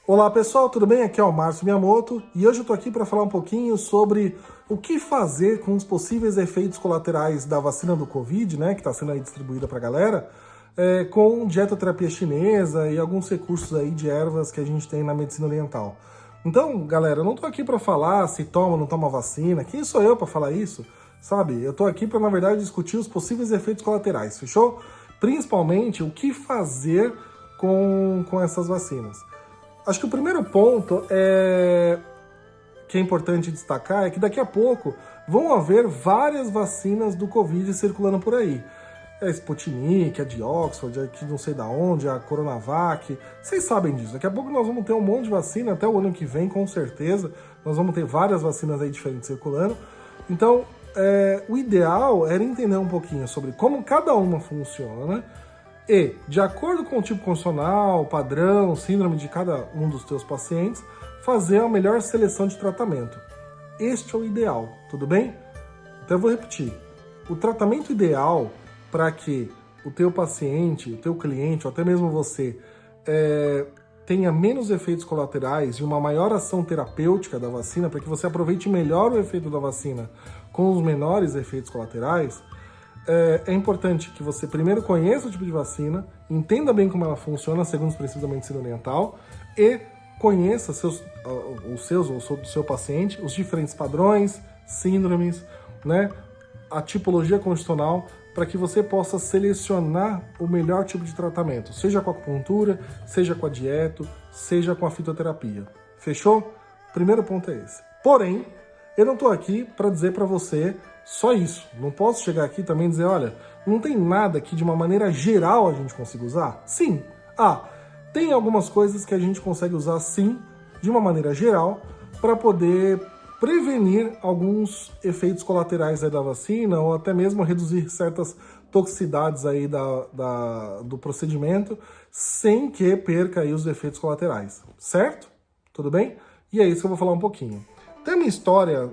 Olá pessoal, tudo bem? Aqui é o Márcio Miyamoto e hoje eu tô aqui para falar um pouquinho sobre o que fazer com os possíveis efeitos colaterais da vacina do Covid, né, que está sendo aí distribuída para a galera, com dietoterapia chinesa e alguns recursos aí de ervas que a gente tem na medicina oriental. Então, galera, eu não tô aqui para falar se toma ou não toma vacina, quem sou eu para falar isso, sabe? Eu tô aqui para, na verdade, discutir os possíveis efeitos colaterais, fechou? Principalmente o que fazer com essas vacinas. Acho que o primeiro ponto que é importante destacar é que daqui a pouco vão haver várias vacinas do Covid circulando por aí. A Sputnik, a de Oxford, a que não sei da onde, a Coronavac, vocês sabem disso. Daqui a pouco nós vamos ter um monte de vacina, até o ano que vem, com certeza. Nós vamos ter várias vacinas aí diferentes circulando. Então, o ideal era entender um pouquinho sobre como cada uma funciona e, de acordo com o tipo constitucional, padrão, síndrome de cada um dos teus pacientes, fazer a melhor seleção de tratamento. Este é o ideal, tudo bem? Então eu vou repetir. O tratamento ideal para que o teu paciente, o teu cliente, ou até mesmo você, tenha menos efeitos colaterais e uma maior ação terapêutica da vacina, para que você aproveite melhor o efeito da vacina com os menores efeitos colaterais, é importante que você primeiro conheça o tipo de vacina, entenda bem como ela funciona segundo os princípios da medicina oriental e conheça do seu paciente, os diferentes padrões, síndromes, né, a tipologia constitucional, para que você possa selecionar o melhor tipo de tratamento, seja com a acupuntura, seja com a dieta, seja com a fitoterapia. Fechou? Primeiro ponto é esse. Porém, eu não estou aqui para dizer para você só isso. Não posso chegar aqui também e dizer, olha, não tem nada que de uma maneira geral a gente consiga usar? Sim. Tem algumas coisas que a gente consegue usar sim, de uma maneira geral, para poder prevenir alguns efeitos colaterais aí da vacina ou até mesmo reduzir certas toxicidades aí do procedimento sem que perca aí os efeitos colaterais, certo? Tudo bem? E é isso que eu vou falar um pouquinho. Tem uma história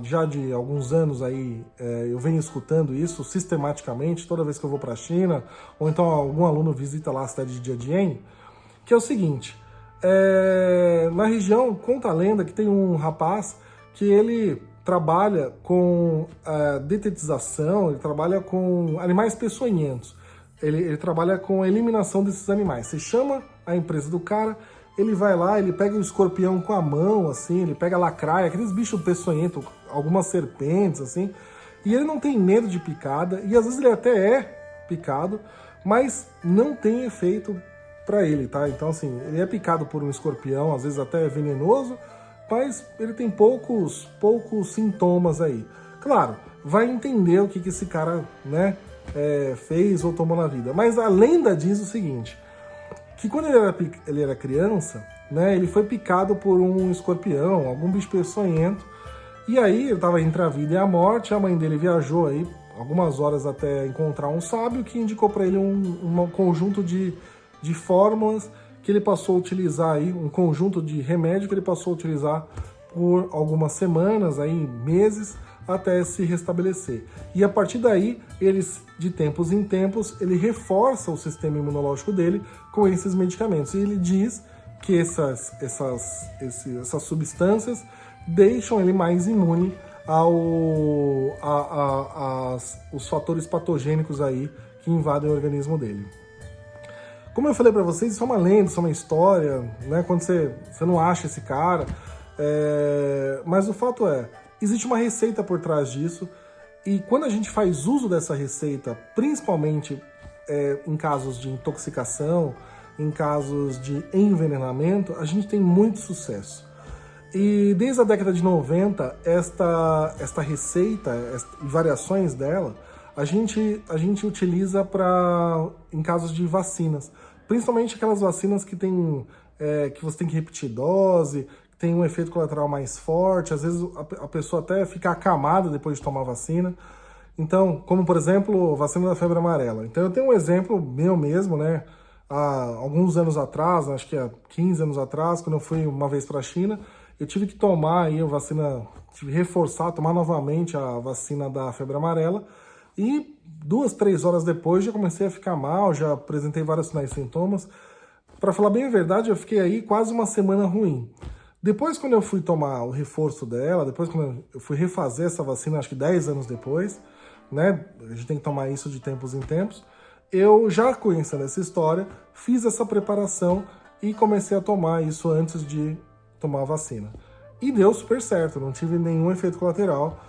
já de alguns anos aí, eu venho escutando isso sistematicamente, toda vez que eu vou para a China, ou então algum aluno visita lá a cidade de Jiadian, que é o seguinte, na região conta a lenda que tem um rapaz que ele trabalha com detetização, ele trabalha com animais peçonhentos, ele trabalha com a eliminação desses animais. Você chama a empresa do cara, ele vai lá, ele pega o escorpião com a mão, assim, ele pega a lacraia, aqueles bichos peçonhentos, algumas serpentes, assim, e ele não tem medo de picada, e às vezes ele até é picado, mas não tem efeito para ele, tá? Então, assim, ele é picado por um escorpião, às vezes até é venenoso, mas ele tem poucos sintomas aí. Claro, vai entender o que esse cara, né, fez ou tomou na vida. Mas a lenda diz o seguinte, que quando ele era criança, né, ele foi picado por um escorpião, algum bicho peçonhento, e aí ele estava entre a vida e a morte, a mãe dele viajou aí algumas horas até encontrar um sábio que indicou para ele um conjunto de fórmulas que ele passou a utilizar aí, um conjunto de remédio que ele passou a utilizar por algumas semanas, aí, meses, até se restabelecer. E a partir daí, de tempos em tempos, ele reforça o sistema imunológico dele com esses medicamentos. E ele diz que essas substâncias deixam ele mais imune os fatores patogênicos aí que invadem o organismo dele. Como eu falei para vocês, isso é uma lenda, isso é uma história, né? Quando você não acha esse cara. Mas o fato existe uma receita por trás disso, e quando a gente faz uso dessa receita, principalmente em casos de intoxicação, em casos de envenenamento, a gente tem muito sucesso. E desde a década de 90, esta receita e variações dela, a gente utiliza em casos de vacinas, principalmente aquelas vacinas que que você tem que repetir dose, que tem um efeito colateral mais forte, às vezes a pessoa até fica acamada depois de tomar a vacina. Então, como por exemplo, a vacina da febre amarela. Então eu tenho um exemplo meu mesmo, né? Há alguns anos atrás, acho que há 15 anos atrás, quando eu fui uma vez para a China, eu tive que tomar aí a vacina, tive que tomar novamente a vacina da febre amarela, e 2, 3 horas depois já comecei a ficar mal, já apresentei vários sinais e sintomas. Para falar bem a verdade, eu fiquei aí quase uma semana ruim. Depois, quando eu fui tomar o reforço dela, depois quando eu fui refazer essa vacina, acho que 10 anos depois, né? A gente tem que tomar isso de tempos em tempos. Eu, já conhecendo essa história, fiz essa preparação e comecei a tomar isso antes de tomar a vacina. E deu super certo, não tive nenhum efeito colateral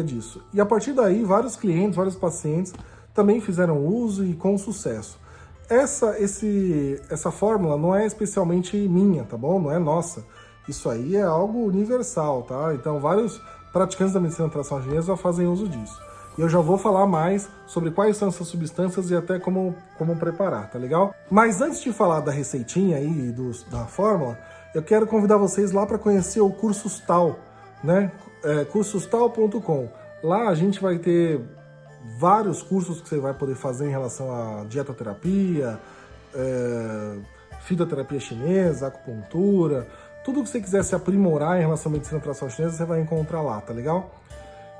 disso. E a partir daí, vários clientes, vários pacientes também fizeram uso e com sucesso. Essa fórmula não é especialmente minha, tá bom? Não é nossa. Isso aí é algo universal, tá? Então, vários praticantes da medicina tradicional chinesa já fazem uso disso. E eu já vou falar mais sobre quais são essas substâncias e até como preparar, tá legal? Mas antes de falar da receitinha aí da fórmula, eu quero convidar vocês lá para conhecer o Cursustal, né? Cursustal.com. Lá a gente vai ter vários cursos que você vai poder fazer em relação à dietoterapia, fitoterapia chinesa, acupuntura, tudo que você quiser se aprimorar em relação à medicina tradicional chinesa, você vai encontrar lá, tá legal?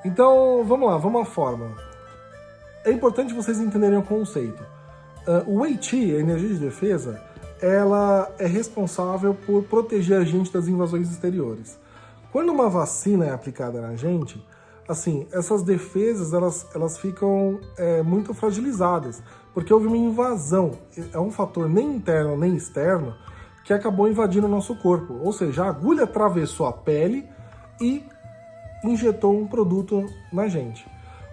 Então, vamos lá, vamos à fórmula. É importante vocês entenderem o conceito. O Wei Qi, a energia de defesa, ela é responsável por proteger a gente das invasões exteriores. Quando uma vacina é aplicada na gente, assim, essas defesas elas ficam muito fragilizadas, porque houve uma invasão, é um fator nem interno nem externo, que acabou invadindo o nosso corpo. Ou seja, a agulha atravessou a pele e injetou um produto na gente.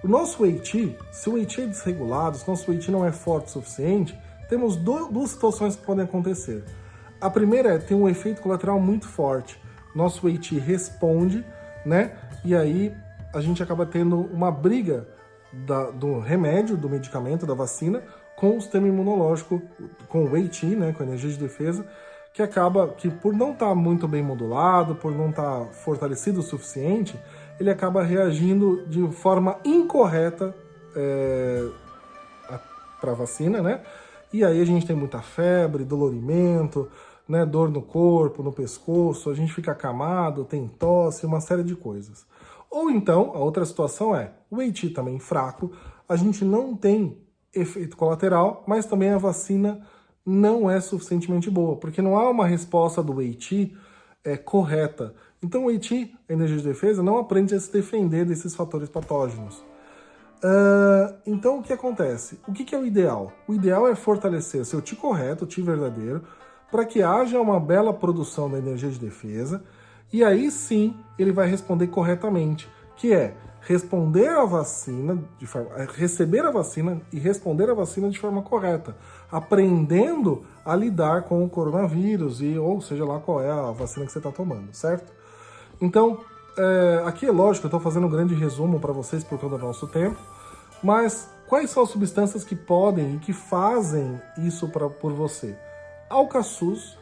O nosso Wei Qi, se o Wei Qi é desregulado, se o nosso Wei Qi não é forte o suficiente, temos duas situações que podem acontecer. A primeira é ter um efeito colateral muito forte. Nosso Wei Qi responde, né? E aí a gente acaba tendo uma briga do remédio, do medicamento, da vacina, com o sistema imunológico, com o Wei Qi, né? Com a energia de defesa, que acaba que por não estar muito bem modulado, por não estar fortalecido o suficiente, ele acaba reagindo de forma incorreta para a vacina, né? E aí a gente tem muita febre, dolorimento, né? Dor no corpo, no pescoço, a gente fica acamado, tem tosse, uma série de coisas. Ou então, a outra situação é, o Wei Qi também fraco, a gente não tem efeito colateral, mas também a vacina não é suficientemente boa, porque não há uma resposta do Wei Qi correta. Então o Wei Qi, a energia de defesa, não aprende a se defender desses fatores patógenos. Então o que acontece? O que é o ideal? O ideal é fortalecer seu Qi correto, o Qi verdadeiro, para que haja uma bela produção da energia de defesa, e aí sim ele vai responder corretamente, que é responder a vacina, receber a vacina e responder a vacina de forma correta, aprendendo a lidar com o coronavírus, ou seja lá qual é a vacina que você está tomando, certo? Então, aqui é lógico, eu estou fazendo um grande resumo para vocês por conta do nosso tempo, mas quais são as substâncias que podem e que fazem isso por você? Alcaçuz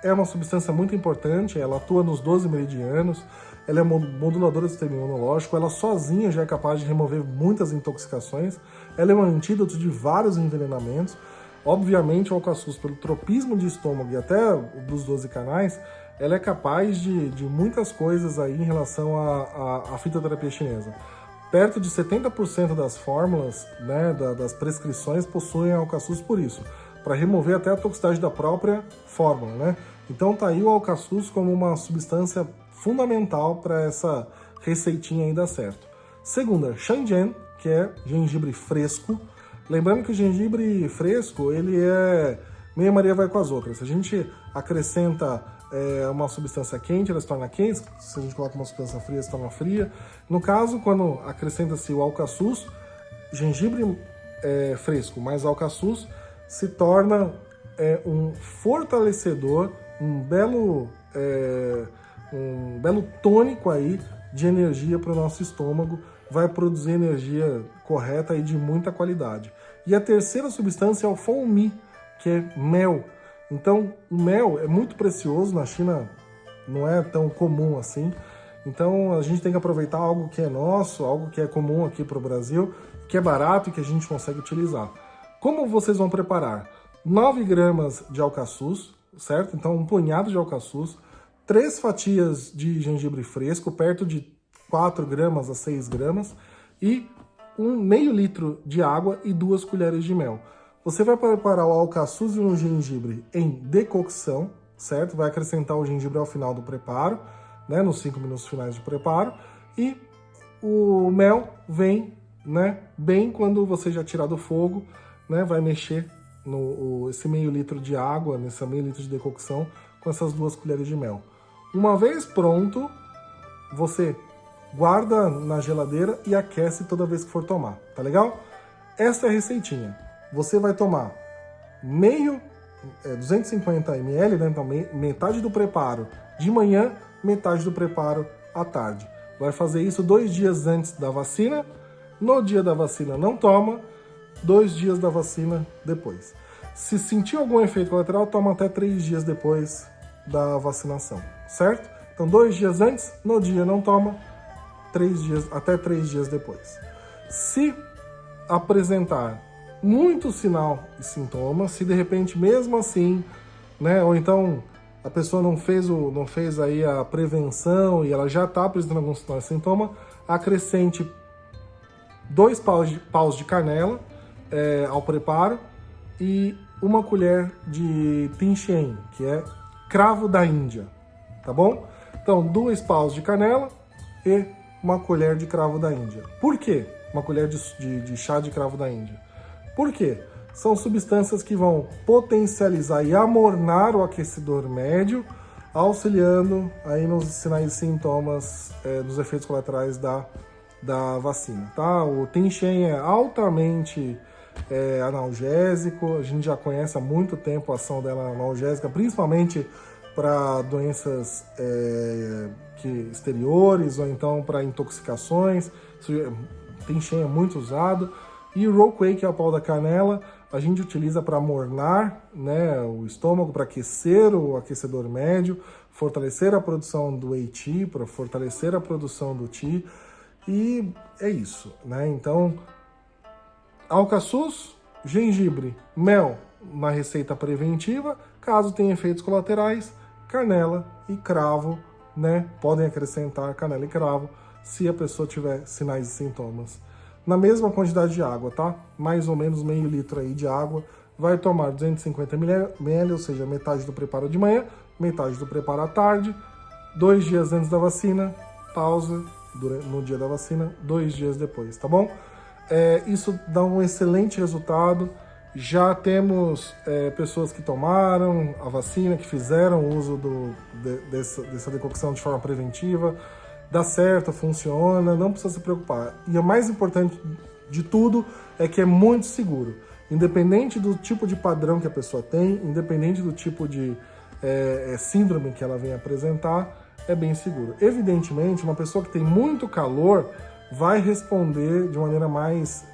é uma substância muito importante, ela atua nos 12 meridianos, ela é moduladora do sistema imunológico, ela sozinha já é capaz de remover muitas intoxicações, ela é um antídoto de vários envenenamentos. Obviamente, o alcaçuz, pelo tropismo de estômago e até dos 12 canais, ela é capaz de muitas coisas aí em relação à fitoterapia chinesa. Perto de 70% das fórmulas, né, das prescrições possuem alcaçuz por isso, para remover até a toxicidade da própria fórmula, né? Então tá aí o alcaçuz como uma substância fundamental para essa receitinha aí dar certo. Segunda, Shangjian, que é gengibre fresco. Lembrando que o gengibre fresco, ele é meia Maria vai com as outras. Se a gente acrescenta uma substância quente, ela se torna quente. Se a gente coloca uma substância fria, se torna fria. No caso, quando acrescenta-se o alcaçuz, gengibre fresco mais alcaçuz, se torna um fortalecedor, um belo tônico aí de energia para o nosso estômago, vai produzir energia correta e de muita qualidade. E a terceira substância é o Feng Mi, que é mel. Então, o mel é muito precioso, na China não é tão comum assim. Então, a gente tem que aproveitar algo que é nosso, algo que é comum aqui para o Brasil, que é barato e que a gente consegue utilizar. Como vocês vão preparar? 9 gramas de alcaçuz, certo? Então, um punhado de alcaçuz, 3 fatias de gengibre fresco, perto de 4 gramas a 6 gramas, e meio litro de água e 2 colheres de mel. Você vai preparar o alcaçuz e o gengibre em decocção, certo? Vai acrescentar o gengibre ao final do preparo, né, nos 5 minutos finais de preparo. E o mel vem, né, bem quando você já tirar do fogo, né, vai mexer esse meio litro de água, nesse meio litro de decocção, com essas 2 colheres de mel. Uma vez pronto, você guarda na geladeira e aquece toda vez que for tomar, tá legal? Essa é a receitinha. Você vai tomar 250 ml, né? Então metade do preparo de manhã, metade do preparo à tarde. Vai fazer isso 2 dias antes da vacina. No dia da vacina não toma, 2 dias da vacina depois. Se sentir algum efeito colateral, toma até 3 dias depois da vacinação, certo? Então 2 dias antes, no dia não toma, 3 dias, até 3 dias depois. Se apresentar muito sinal e sintoma, se de repente mesmo assim, né, ou então a pessoa não fez aí a prevenção e ela já está apresentando algum sinal e sintoma, acrescente 2 paus de canela ao preparo e 1 colher de Tinchen, que é cravo da Índia, tá bom? Então 2 paus de canela e 1 colher de cravo da Índia. Por quê? 1 colher de chá de cravo da Índia. Por quê? São substâncias que vão potencializar e amornar o aquecedor médio, auxiliando aí nos sinais e sintomas dos efeitos colaterais da vacina, tá? O Tinchen é altamente analgésico, a gente já conhece há muito tempo a ação dela analgésica, principalmente para doenças exteriores ou então para intoxicações. Tinchen é muito usado. E o Roquay, que é o pau da canela, a gente utiliza para amornar, né, o estômago, para aquecer o aquecedor médio, fortalecer a produção do Wei-Qi, para fortalecer a produção do Qi. E é isso, né? Então, alcaçuz, gengibre, mel, uma receita preventiva. Caso tenha efeitos colaterais, canela e cravo, né? Podem acrescentar canela e cravo se a pessoa tiver sinais e sintomas. Na mesma quantidade de água, tá? Mais ou menos meio litro aí de água. Vai tomar 250 ml, ou seja, metade do preparo de manhã, metade do preparo à tarde. 2 dias antes da vacina, pausa no dia da vacina, 2 dias depois, tá bom? Isso dá um excelente resultado. Já temos pessoas que tomaram a vacina, que fizeram uso dessa decocção de forma preventiva. Dá certo, funciona, não precisa se preocupar. E o mais importante de tudo é que é muito seguro. Independente do tipo de padrão que a pessoa tem, independente do tipo de síndrome que ela vem apresentar, é bem seguro. Evidentemente, uma pessoa que tem muito calor vai responder de maneira mais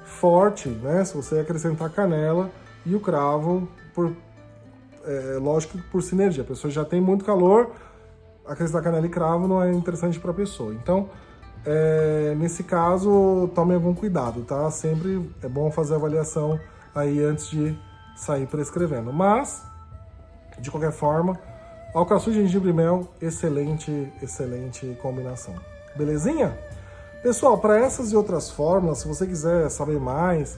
forte, né? Se você acrescentar canela e o cravo, lógico que por sinergia. A pessoa já tem muito calor, acrescentar canela e cravo não é interessante para a pessoa. Então, nesse caso, tome algum cuidado, tá? Sempre é bom fazer a avaliação aí antes de sair prescrevendo. Mas, de qualquer forma, alcaçuz, gengibre e mel, excelente combinação. Belezinha? Pessoal, para essas e outras fórmulas, se você quiser saber mais,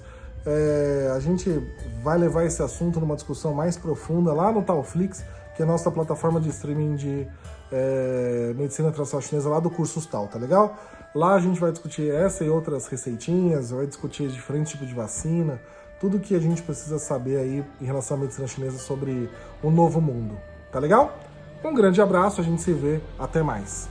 a gente vai levar esse assunto numa discussão mais profunda lá no Taoflix, que é a nossa plataforma de streaming de medicina tradicional chinesa lá do Cursos Tal, tá legal? Lá a gente vai discutir essa e outras receitinhas, vai discutir diferentes tipos de vacina, tudo que a gente precisa saber aí em relação à medicina chinesa sobre o novo mundo, tá legal? Um grande abraço, a gente se vê, até mais.